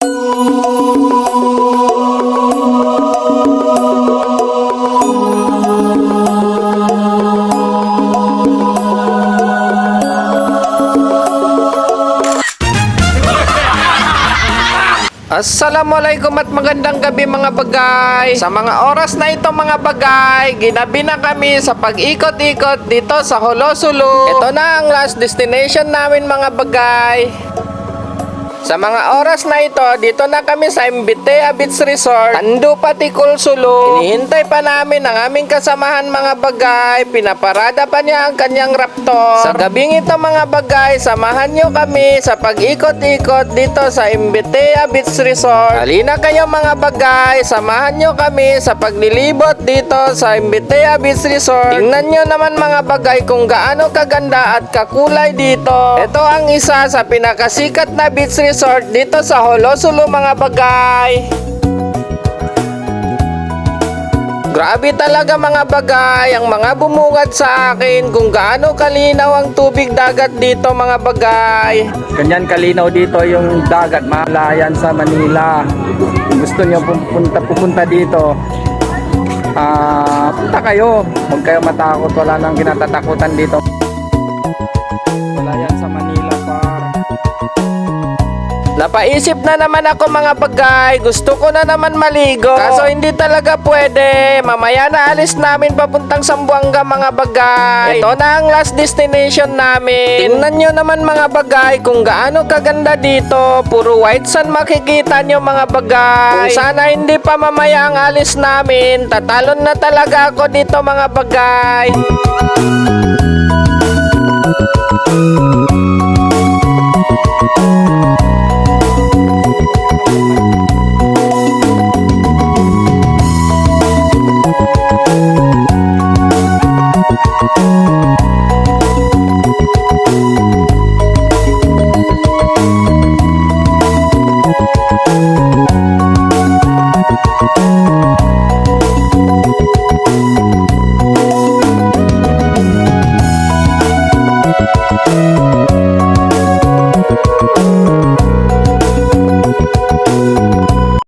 Assalamualaikum at magandang gabi mga bagay. Sa mga oras na ito mga bagay, ginabi na kami sa pag-ikot-ikot dito sa Holosulu. Ito na ang last destination namin mga bagay. Sa mga oras na ito, dito na kami sa Imbitea Beach Resort, Tandupa, Ticul, Sulu. Hinihintay pa namin ang aming kasamahan mga bagay. Pinaparada pa niya ang kanyang Raptor. Sa gabing ito mga bagay, samahan nyo kami sa pag-ikot-ikot dito sa Imbitea Beach Resort. Halina kayo mga bagay, samahan nyo kami sa paglilibot dito sa Imbitea Beach Resort. Tingnan nyo naman mga bagay kung gaano kaganda at kakulay dito. Ito ang isa sa pinakasikat na beach resort dito sa Holosulu mga bagay. Grabe talaga mga bagay ang mga bumungad sa akin kung gaano kalinaw ang tubig dagat dito mga bagay. Ganyan kalinaw dito yung dagat, malayan sa Manila. Kung gusto niyo pupunta dito, punta kayo. Huwag kayo matakot, wala nang kinatatakutan dito. Malayan sa Manila Park. Napaisip na naman ako mga bagay, gusto ko na naman maligo. Kaso hindi talaga pwede. Mamaya na alis namin papuntang Zamboanga mga bagay. Ito na ang last destination namin. Tingnan nyo naman mga bagay kung gaano kaganda dito. Puro white sand makikita nyo mga bagay. Kung sana hindi pa mamaya ang alis namin, tatalon na talaga ako dito mga bagay.